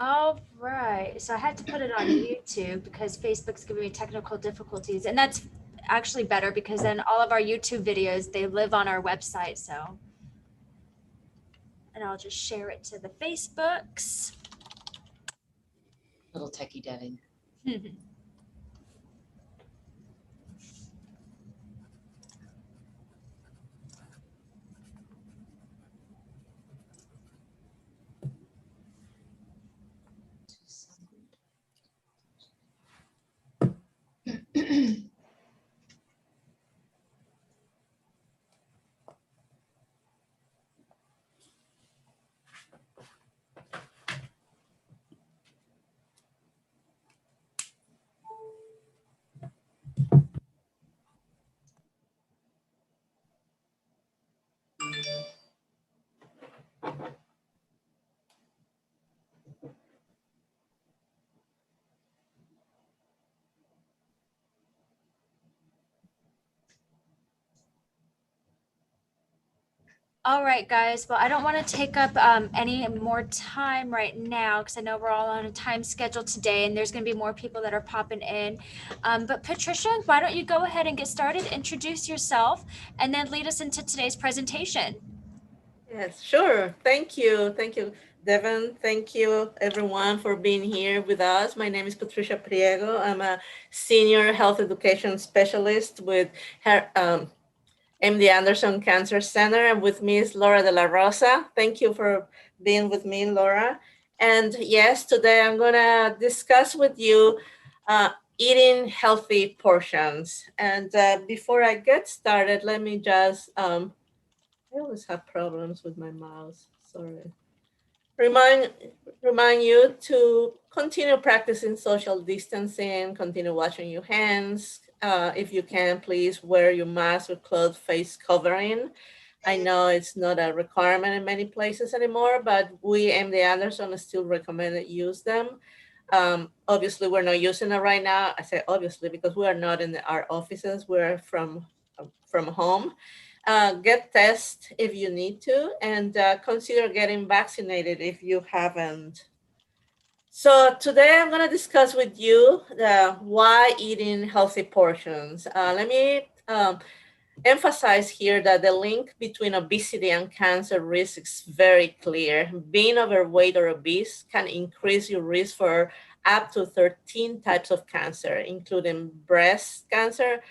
All right. So I had to put it on YouTube because Facebook's giving me technical difficulties. And that's actually better because then all of our YouTube videos, they live on our website. So, and I'll just share it to the Facebooks. Little techie deving. All right, guys. Well, I don't want to take up any more time right now because I know we're all on a time schedule today and there's going to be more people that are popping in. But Patricia, why don't you go ahead and get started, introduce yourself, and then lead us into today's presentation? Yes, sure. Thank you. Thank you, Devin. Thank you, everyone, for being here with us. My name is Patricia Priego. I'm a senior health education specialist with her, MD Anderson Cancer Center. And with me is Laura de la Rosa. Thank you for being with me, Laura. And yes, today I'm going to discuss with you eating healthy portions. And before I get started, let me just I always have problems with my mouse. Sorry. Remind remind you to continue practicing social distancing, continue washing your hands. If you can, please wear your mask or cloth face covering. I know it's not a requirement in many places anymore, but we, MD Anderson, still recommend that use them. Obviously, we're not using it right now. I say obviously because we are not in our offices. We're from home. Get test if you need to, and consider getting vaccinated if you haven't. So today I'm going to discuss with you why eating healthy portions. Let me emphasize here that the link between obesity and cancer risk is very clear. Being overweight or obese can increase your risk for up to 13 types of cancer, including breast cancer,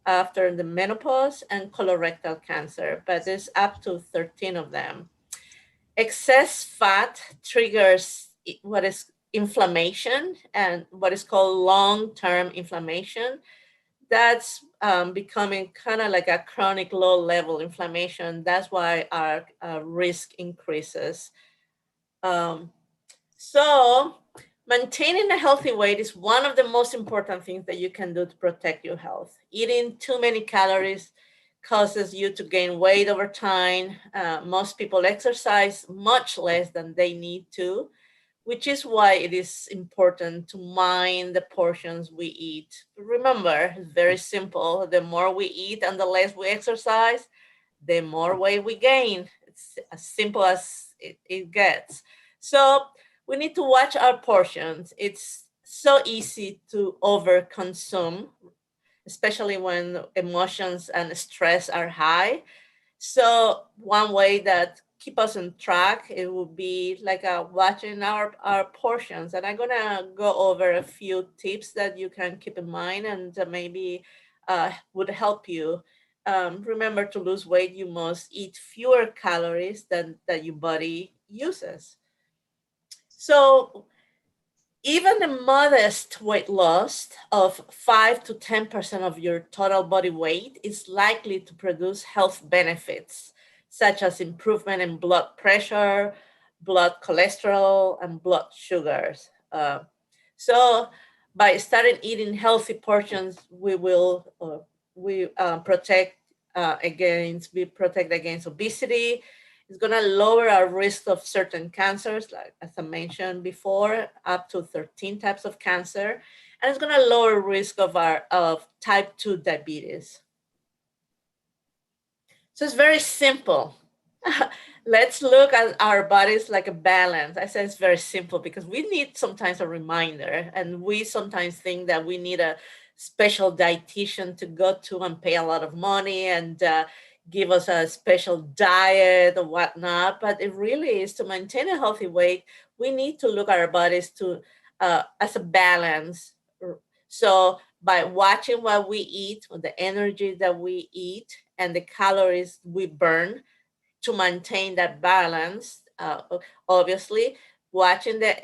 after the menopause, and colorectal cancer, but there's up to 13 of them. Excess fat triggers what is inflammation and what is called long term inflammation. That's becoming kind of like a chronic low level inflammation. That's why our risk increases. Um, so, maintaining a healthy weight is one of the most important things that you can do to protect your health. Eating too many calories causes you to gain weight over time. Most people exercise much less than they need to, which is why it is important to mind the portions we eat. Remember, it's very simple. The more we eat and the less we exercise, the more weight we gain. It's as simple as it gets. So we need to watch our portions. It's so easy to overconsume, especially when emotions and stress are high. So one way that keep us on track, it would be like watching our portions. And I'm gonna go over a few tips that you can keep in mind and maybe would help you. Remember, to lose weight, you must eat fewer calories than that your body uses. So even a modest weight loss of 5 to 10% of your total body weight is likely to produce health benefits, such as improvement in blood pressure, blood cholesterol, and blood sugars. So, by starting eating healthy portions, we protect we protect against obesity. It's going to lower our risk of certain cancers, like as I mentioned before, up to 13 types of cancer, and it's going to lower risk of type 2 diabetes. So it's very simple. let's look at our bodies like a balance. I said it's very simple because we need sometimes a reminder, and we sometimes think that we need a special dietitian to go to and pay a lot of money and give us a special diet or whatnot. But it really is to maintain a healthy weight. We need to look at our bodies to as a balance. So by watching what we eat, the energy that we eat, and the calories we burn to maintain that balance. Obviously, watching the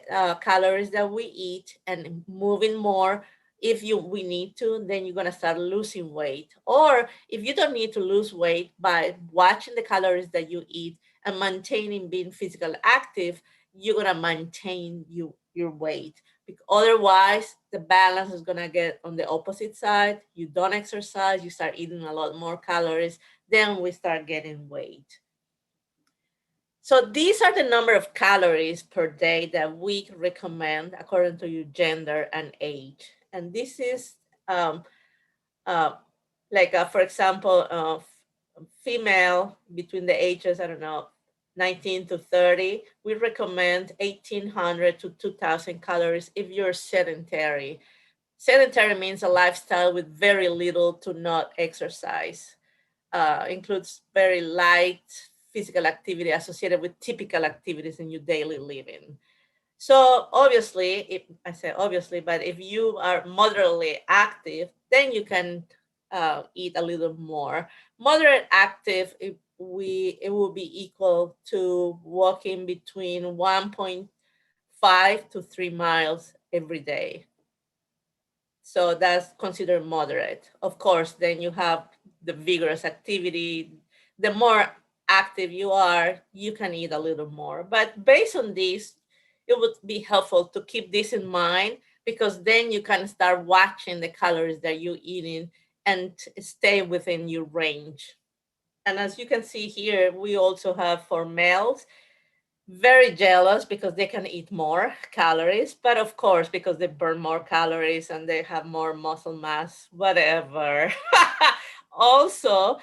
calories that we eat and moving more. If you we need to, then you're gonna start losing weight. Or if you don't need to lose weight by watching the calories that you eat and maintaining being physically active, you're gonna maintain your weight. Otherwise, the balance is gonna get on the opposite side. You don't exercise, you start eating a lot more calories, then we start getting weight. So these are the number of calories per day that we recommend according to your gender and age. And this is um, uh, like, for example, female between the ages, I don't know, 19 to 30, we recommend 1,800 to 2,000 calories if you're sedentary. Sedentary means a lifestyle with very little to not exercise, includes very light physical activity associated with typical activities in your daily living. So obviously, if I say obviously, but if you are moderately active, then you can eat a little more. Moderate active, it will be equal to walking between 1.5 to 3 miles every day. So that's considered moderate. Of course, then you have the vigorous activity. The more active you are, you can eat a little more. But based on this, it would be helpful to keep this in mind, because then you can start watching the calories that you're eating and stay within your range. And as you can see here, we also have for males, very jealous because they can eat more calories, but of course, because they burn more calories and they have more muscle mass, whatever. Also,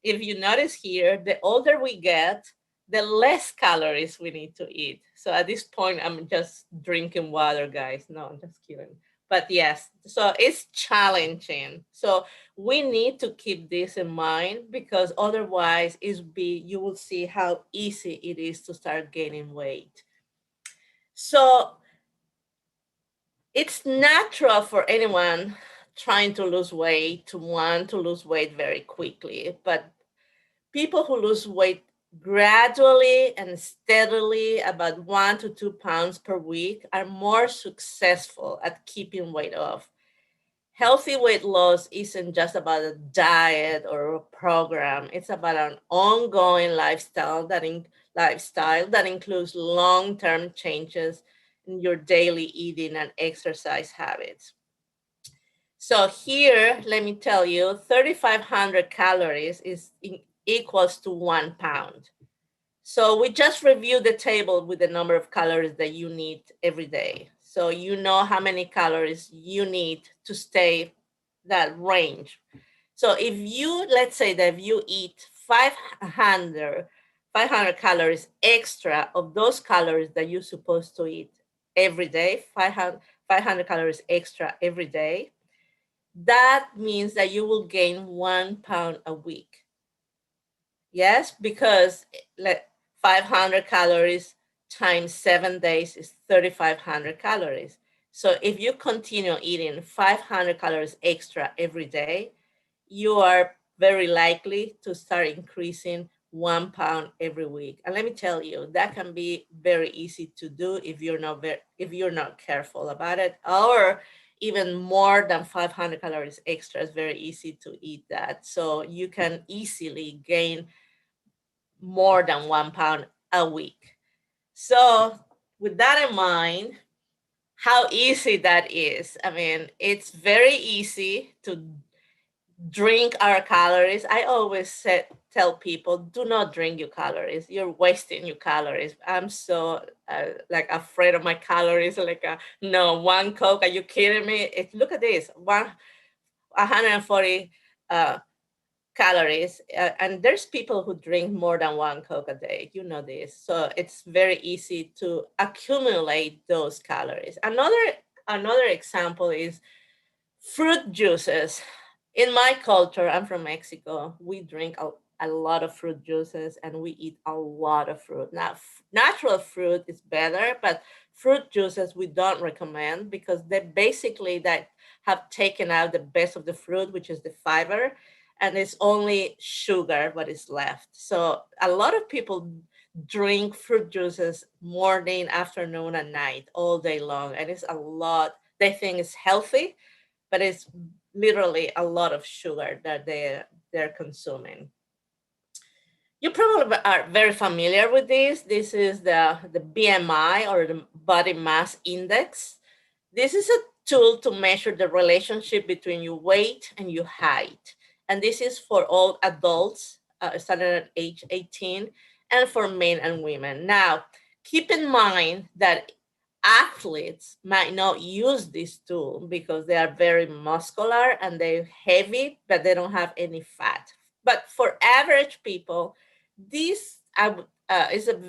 if you notice here, the older we get, the less calories we need to eat. So at this point, I'm just drinking water, guys. No, I'm just kidding. But yes, so it's challenging. So we need to keep this in mind, because otherwise you will see how easy it is to start gaining weight. So it's natural for anyone trying to lose weight to want to lose weight very quickly, but people who lose weight gradually and steadily, about 1 to 2 pounds per week, are more successful at keeping weight off. Healthy weight loss isn't just about a diet or a program. It's about an ongoing lifestyle that includes long-term changes in your daily eating and exercise habits. So here, let me tell you, 3,500 calories equals to 1 pound. So we just reviewed the table with the number of calories that you need every day. So you know how many calories you need to stay that range. So if you, let's say that if you eat 500 calories extra of those calories that you're supposed to eat every day, 500 calories extra every day, that means that you will gain 1 pound a week. Yes, because 500 calories times 7 days is 3,500 calories. So if you continue eating 500 calories extra every day, you are very likely to start increasing 1 pound every week. And let me tell you, that can be very easy to do if you're not careful about it. Or even more than 500 calories extra is very easy to eat that. So you can easily gain more than 1 pound a week. So with that in mind, how easy that is. I mean, it's very easy to drink our calories. I always tell people, do not drink your calories. You're wasting your calories. I'm so like afraid of my calories. Like, no, one Coke. Are you kidding me? Look at this, 140 calories. And there's people who drink more than one Coke a day. You know this. So it's very easy to accumulate those calories. Another example is fruit juices. In my culture, I'm from Mexico. We drink a lot of fruit juices and we eat a lot of fruit. Now, natural fruit is better, but fruit juices we don't recommend because they basically that have taken out the best of the fruit, which is the fiber, and it's only sugar what is left. So a lot of people drink fruit juices morning, afternoon, and night all day long, and it's a lot. They think it's healthy, but it's literally a lot of sugar that they're consuming. You probably are very familiar with this. This is the BMI, or the body mass index. This is a tool to measure the relationship between your weight and your height. And this is for all adults starting at age 18, and for men and women. Now, keep in mind that athletes might not use this tool because they are very muscular and they're heavy, but they don't have any fat. But for average people, this is a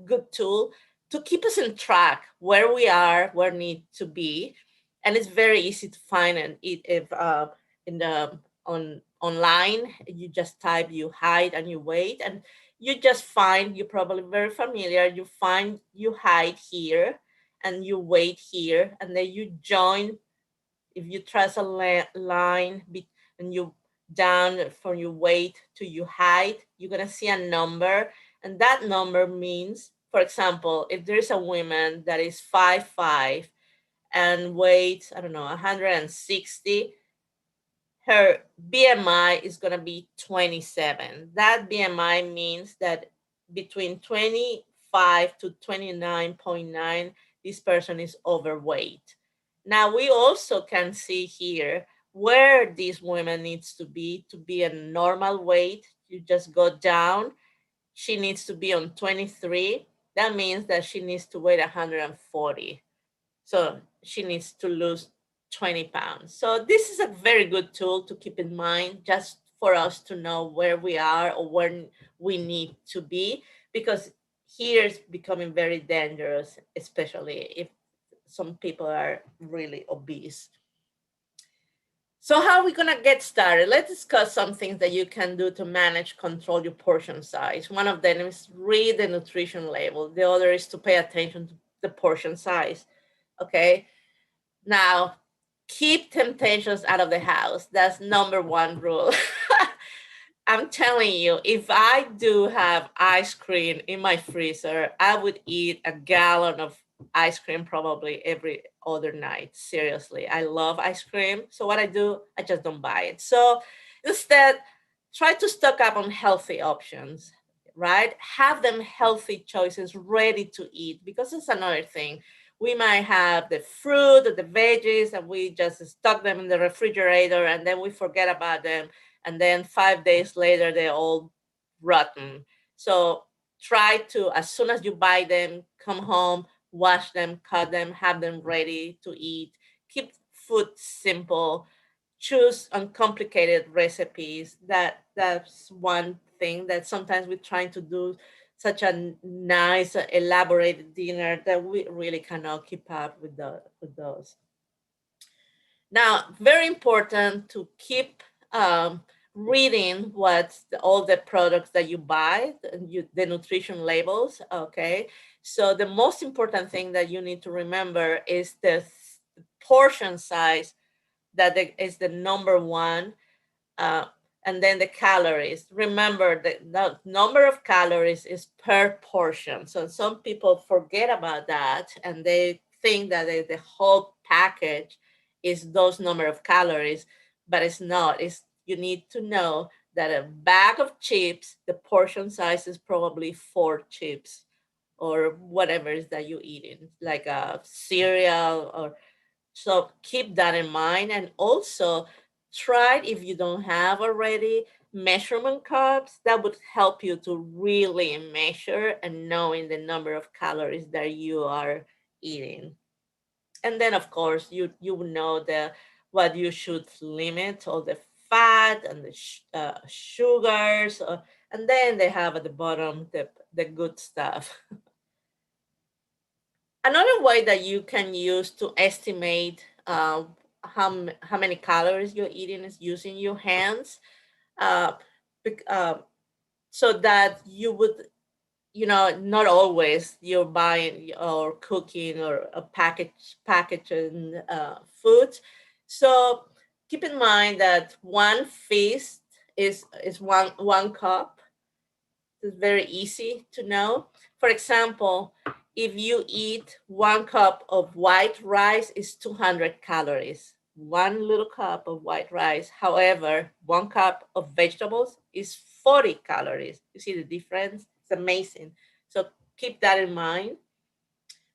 good tool to keep us in track where we are, where we need to be, and it's very easy to find. And it if in the on online, you just type your height and your weight, and you just find, you're probably very familiar. You find your height here and your weight here, and then you join. If you trace a line and you down from your weight to your height, you're gonna see a number, and that number means, for example, if there's a woman that is 5'5" and weighs, I don't know, 160, her BMI is going to be 27. That BMI means that between 25 to 29.9, this person is overweight. Now, we also can see here where this woman needs to be a normal weight. You just go down. She needs to be on 23. That means that she needs to weigh 140. So she needs to lose 20 pounds. So this is a very good tool to keep in mind, just for us to know where we are or where we need to be, because here it's becoming very dangerous, especially if some people are really obese. So how are we gonna get started? Let's discuss some things that you can do to manage, control your portion size. One of them is read the nutrition label. The other is to pay attention to the portion size. Okay. Now, keep temptations out of the house. That's number one rule. I'm telling you, if I do have ice cream in my freezer, I would eat a gallon of ice cream probably every other night. Seriously, I love ice cream. So, what I do, I just don't buy it. So, instead, try to stock up on healthy options, right? Have them healthy choices ready to eat, because it's another thing. We might have the fruit or the veggies and we just stock them in the refrigerator and then we forget about them, and then 5 days later they're all rotten. So try to, as soon as you buy them, come home, wash them, cut them, have them ready to eat. Keep food simple. Choose uncomplicated recipes. That's one thing that sometimes we're trying to do such a nice elaborated dinner that we really cannot keep up with those. Now, very important to keep reading all the products that you buy, the nutrition labels. Okay, so the most important thing that you need to remember is the portion size, that is the number one, uh, and then the calories. Remember that the number of calories is per portion. So some people forget about that and they think that the whole package is those number of calories, but it's not. It's, you need to know that a bag of chips, the portion size is probably 4 chips or whatever it is that you're eating, like a cereal. Or so keep that in mind. And also try, if you don't have already, measurement cups. That would help you to really measure and knowing the number of calories that you are eating. And then of course you know the what you should limit, all the fat and the sugars, and then they have at the bottom the good stuff. Another way that you can use to estimate how many calories you're eating is using your hands, uh, so that you would, not always you're buying or cooking or a packaging food. So keep in mind that one feast is one cup. It's very easy to know. For example, if you eat one cup of white rice, is 200 calories. One little cup of white rice. However, one cup of vegetables is 40 calories. You see the difference? It's amazing. So keep that in mind.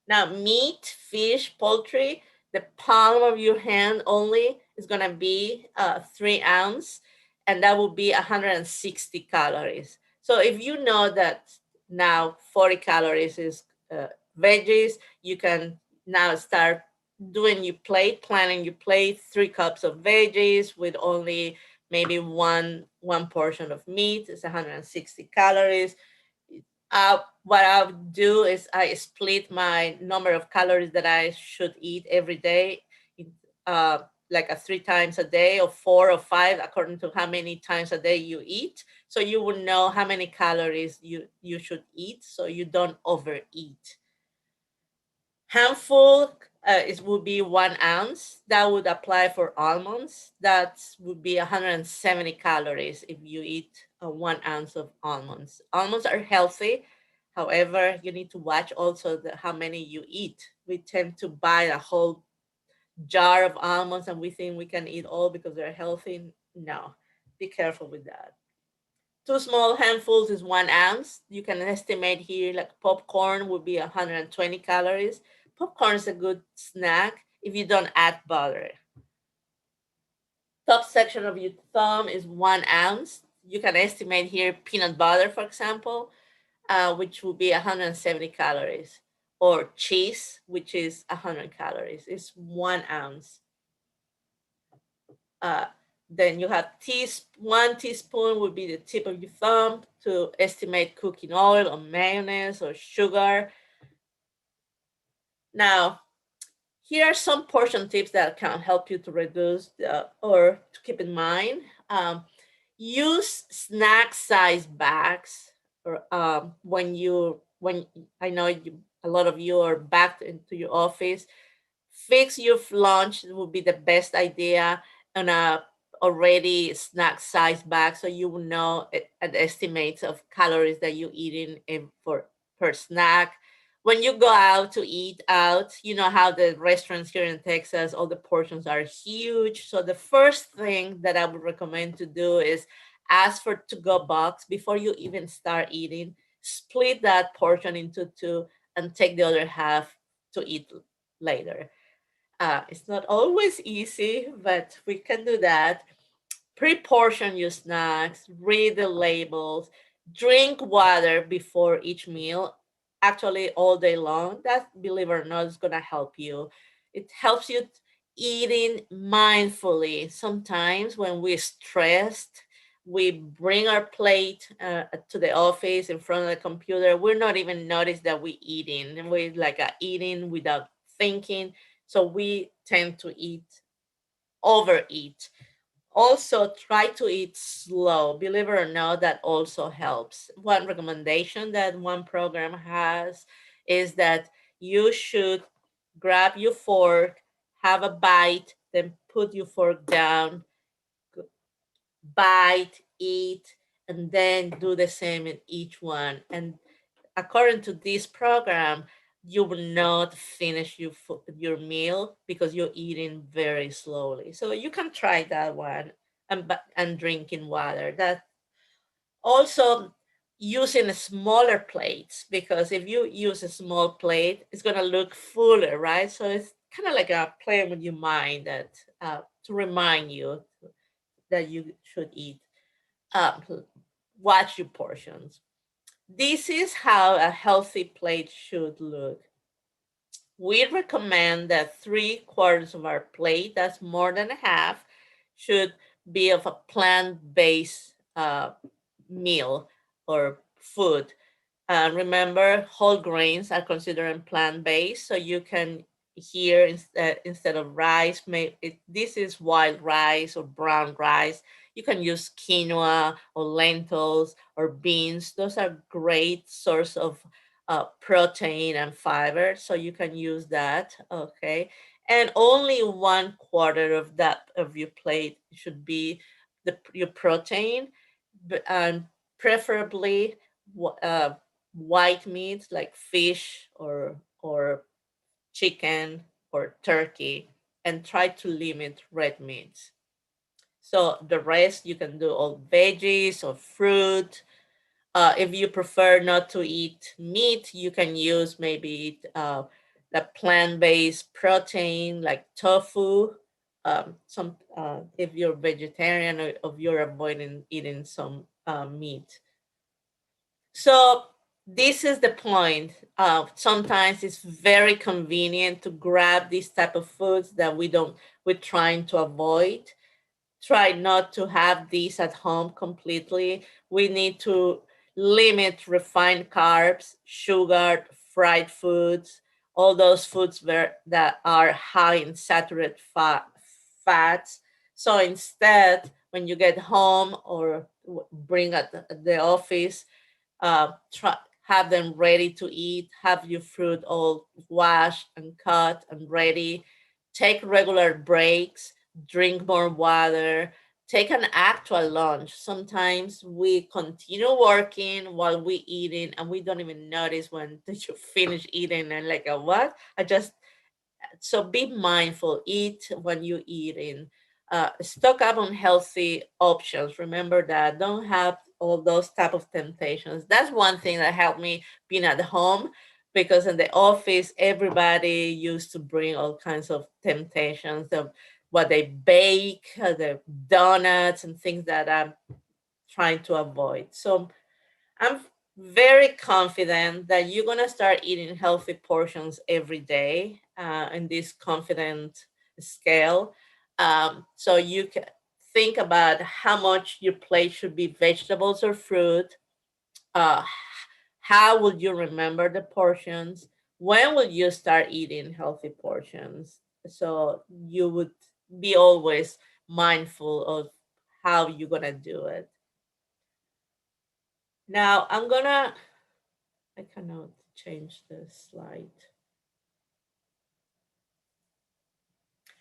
Now, meat, fish, poultry, the palm of your hand only is going to be 3 ounce, and that will be 160 calories. So if you know that now 40 calories is veggies, you can now start doing your plate, planning your plate, 3 cups of veggies with only maybe one portion of meat. It's 160 calories. What I'll do is I split my number of calories that I should eat every day, in, like a 3 times a day, or 4 or 5, according to how many times a day you eat. So you will know how many calories you should eat, so you don't overeat. Handful is would be 1 ounce. That would apply for almonds. That would be 170 calories if you eat 1 ounce of almonds. Almonds are healthy. However, you need to watch also how many you eat. We tend to buy a whole jar of almonds and we think we can eat all because they're healthy. No, be careful with that. Two small handfuls is 1 ounce. You can estimate here like popcorn would be 120 calories. Popcorn is a good snack if you don't add butter. Top section of your thumb is 1 ounce. You can estimate here peanut butter, for example, which would be 170 calories, or cheese, which is 100 calories. It's 1 ounce. Uh, then you have 1 teaspoon would be the tip of your thumb to estimate cooking oil or mayonnaise or sugar. Now, here are some portion tips that can help you to reduce or to keep in mind. Use snack size bags, or when I know a lot of you are back into your office. Fix your lunch would be the best idea on a already snack size bag, so you will know an estimate of calories that you're eating for per snack. When you go out to eat out, you know how the restaurants here in Texas, all the portions are huge. So the first thing that I would recommend to do is ask for to-go box before you even start eating. Split that portion into two and take the other half to eat later. It's not always easy, but we can do that. Pre-portion your snacks, read the labels, drink water before each meal, actually all day long. That, believe it or not, is going to help you. It helps you eating mindfully. Sometimes when we're stressed, we bring our plate to the office in front of the computer. We're not even notice that we're eating. We're like eating without thinking. So we tend to overeat. Also, try to eat slow. Believe it or not, that also helps. One recommendation that one program has is that you should grab your fork, have a bite, then put your fork down, bite, eat, and then do the same in each one. And according to this program, you will not finish your meal because you're eating very slowly. So you can try that one, and drinking water. That also using smaller plates, because if you use a small plate, it's gonna look fuller, right? So it's kind of like a playing with your mind that to remind you that you should eat. Uh, Watch your portions. This is how a healthy plate should look. We recommend that 3/4 of our plate, that's more than a half, should be of a plant-based meal or food. Remember, whole grains are considered plant-based, so you can here instead of rice, this is wild rice or brown rice. You can use quinoa or lentils or beans. Those are great source of protein and fiber, so you can use that. Okay, and only 1/4 of that of your plate should be your protein, and preferably white meat like fish or chicken or turkey, and try to limit red meats. So the rest you can do all veggies or fruit. If you prefer not to eat meat, you can use maybe the plant-based protein like tofu. Some if you're vegetarian or if you're avoiding eating some meat. So this is the point. Sometimes it's very convenient to grab these type of foods that we're trying to avoid. Try not to have these at home completely. We need to limit refined carbs, sugar, fried foods, all those foods that are high in saturated fats. So instead, when you get home or bring at the office, try have them ready to eat, have your fruit all washed and cut and ready, take regular breaks, drink more water, take an actual lunch. Sometimes we continue working while we eating and we don't even notice when did you finish eating and like a what? I just So be mindful, eat when you eat in. Stock up on healthy options. Remember that, don't have all those type of temptations. That's one thing that helped me being at home, because in the office everybody used to bring all kinds of temptations of what they bake, the donuts and things that I'm trying to avoid. So I'm very confident that you're gonna start eating healthy portions every day in this confident scale. So you can think about how much your plate should be vegetables or fruit. Uh, how will you remember the portions? When will you start eating healthy portions? So you would be always mindful of how you're gonna do it. Now I cannot change the slide.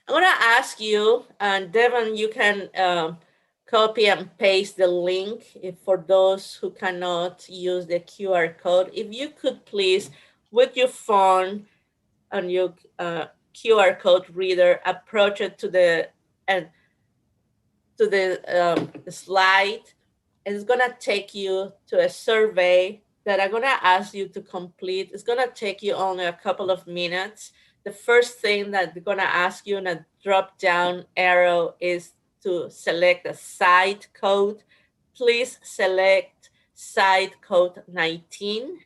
I'm gonna ask you, and Devon, you can copy and paste the link if for those who cannot use the QR code. If you could please, with your phone and your QR code reader, approach it and to the slide. It's gonna take you to a survey that I'm gonna ask you to complete. It's gonna take you only a couple of minutes. The first thing that they're gonna ask you in a drop down arrow is to select a site code. Please select site code 19.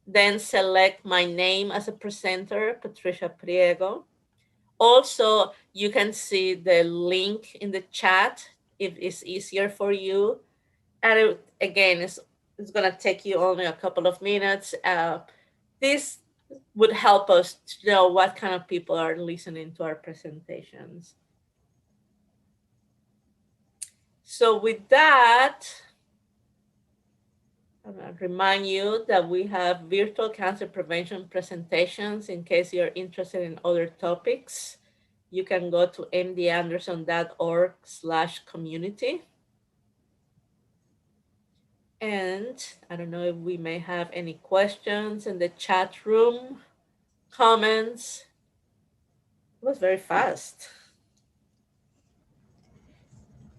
Then select my name as a presenter, Patricia Priego. Also, you can see the link in the chat if it's easier for you. And again, it's going to take you only a couple of minutes. This would help us to know what kind of people are listening to our presentations. So with that, I want to remind you that we have virtual cancer prevention presentations in case you're interested in other topics. You can go to mdanderson.org/community. And I don't know if we may have any questions in the chat room, comments. It was very fast.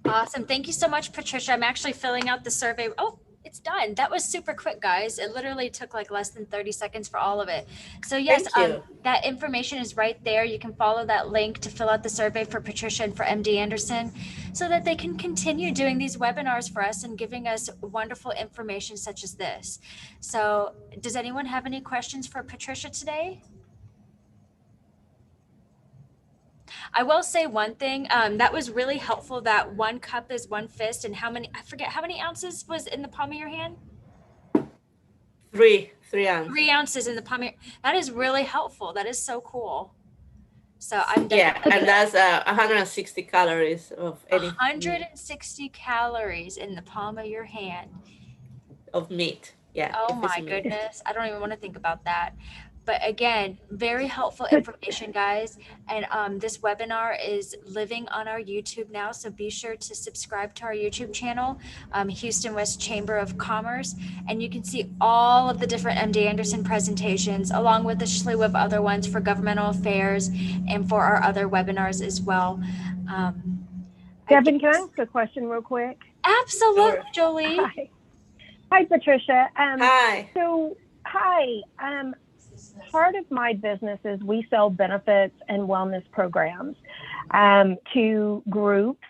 Awesome. Thank you so much, Patricia. I'm actually filling out the survey. Oh, it's done. That was super quick, guys. It literally took like less than 30 seconds for all of it. So yes, Thank you. that information is right there. You can follow that link to fill out the survey for Patricia and for MD Anderson so that they can continue doing these webinars for us and giving us wonderful information such as this. So does anyone have any questions for Patricia today? I will say one thing. That was really helpful. That 1 cup is 1 fist, and how many? I forget how many ounces was in the palm of your hand. Three Three ounces. ounces in the palm of your. That is really helpful. That is so cool. So I'm Yeah, definitely and gonna. that's 160 calories of any 160 calories in the palm of your hand. of meat. Yeah, Oh if it's my meat. goodness. I don't even want to think about that. But again, very helpful information, guys. And this webinar is living on our YouTube now. So be sure to subscribe to our YouTube channel, Houston West Chamber of Commerce. And you can see all of the different MD Anderson presentations, along with a slew of other ones for governmental affairs and for our other webinars as well. Um, I Devin, can I guess, ask a question real quick? absolutely, Sure. Jolie. Hi. Hi, Patricia. Hi. Hi. Part of my business is we sell benefits and wellness programs to groups.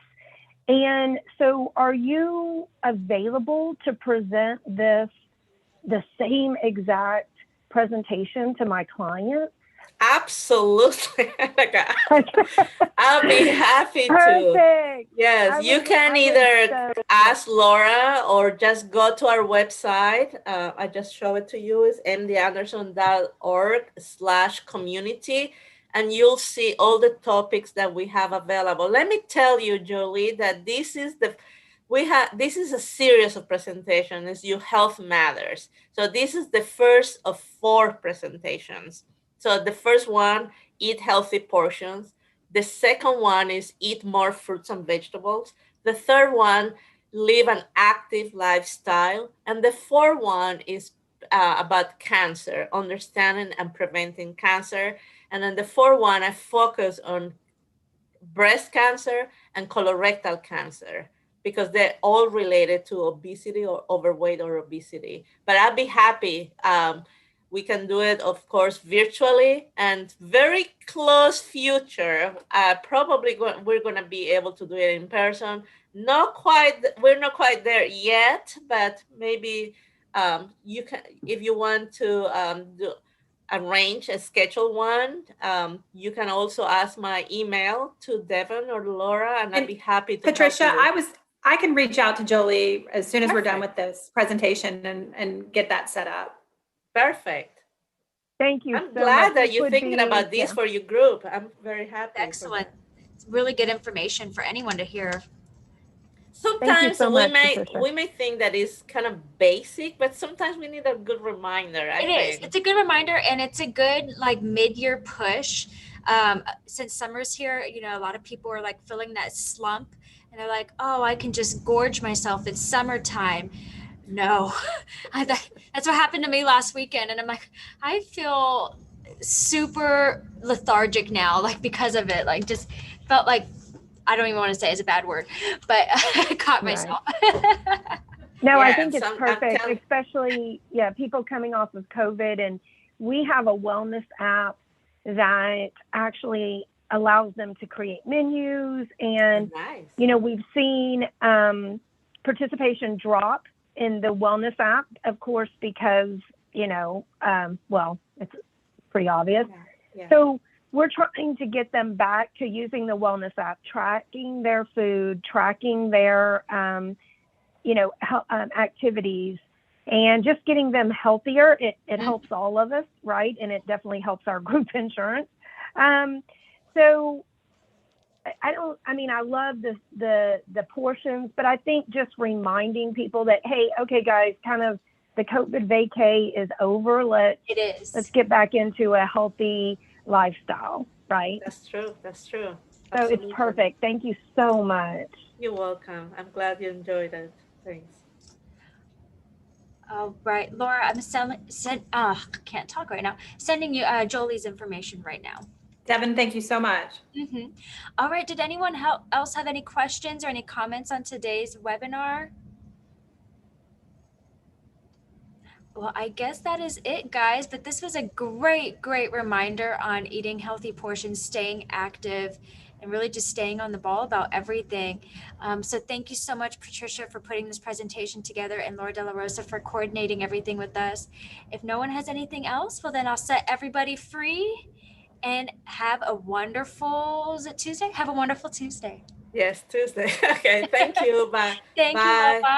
And so are you available to present the same exact presentation to my clients? Absolutely. I'll be happy to. Perfect. Yes, you can I would either so ask Laura or just go to our website. I just show it to you. It's mdanderson.org/community, and you'll see all the topics that we have available. Let me tell you, Jolie, that this is a series of presentations. You Health Matters. So this is the first of 4 presentations. So the first one, eat healthy portions. The second one is eat more fruits and vegetables. The third one, live an active lifestyle. And the fourth one is about cancer, understanding and preventing cancer. And then the fourth one, I focus on breast cancer and colorectal cancer because they're all related to obesity or overweight or obesity. But I'd be happy. We can do it, of course, virtually and very close future. We're going to be able to do it in person. We're not quite there yet, but maybe you can, if you want to arrange a schedule one. You can also ask my email to Devin or Laura, and I'd be happy to Patricia, help you. I can reach out to Jolie as soon as we're done Perfect. with this presentation and get that set up. Perfect. thank you I'm so much. glad that This you're would thinking be, about this for your group. I'm very happy. Excellent. It's really good information for anyone to hear. Thank you Sometimes so much, Patricia. we may think that it's kind of basic, but sometimes we need a good reminder. I It is. think It's a good reminder, and it's a good like mid-year push. Since summer's here, a lot of people are like feeling that slump, and they're like, "Oh, I can just gorge myself. It's summertime." No, that's what happened to me last weekend, and I'm like, I feel super lethargic now, like because of it. Like just felt like I don't even want to say it's a bad word, but I caught myself. No, yeah, I think it's perfect, especially, people coming off of COVID. And we have a wellness app that actually allows them to create menus. And, nice. We've seen participation drop in the wellness app, of course, because, it's pretty obvious. Yeah. So we're trying to get them back to using the wellness app, tracking their food, tracking their, activities, and just getting them healthier. It helps all of us, right? And it definitely helps our group insurance. So I love the portions, but I think just reminding people that, hey, okay, guys, kind of the COVID vacay is over. Let's get back into a healthy lifestyle, right? That's true. So Absolutely. It's perfect. Thank you so much. You're welcome. I'm glad you enjoyed it. Thanks. All right, Laura, I'm can't talk right now. Sending you Jolie's information right now. Devin, thank you so much. Mm-hmm. All right, did anyone else have any questions or any comments on today's webinar? Well, I guess that is it, guys. But this was a great, great reminder on eating healthy portions, staying active, and really just staying on the ball about everything. So thank you so much, Patricia, for putting this presentation together, and Laura De La Rosa for coordinating everything with us. If no one has anything else, well, then I'll set everybody free. and have a wonderful, is it Tuesday? Have a wonderful Tuesday. Yes, Tuesday. Okay, thank you. Bye. Thank you all. Bye. Bye.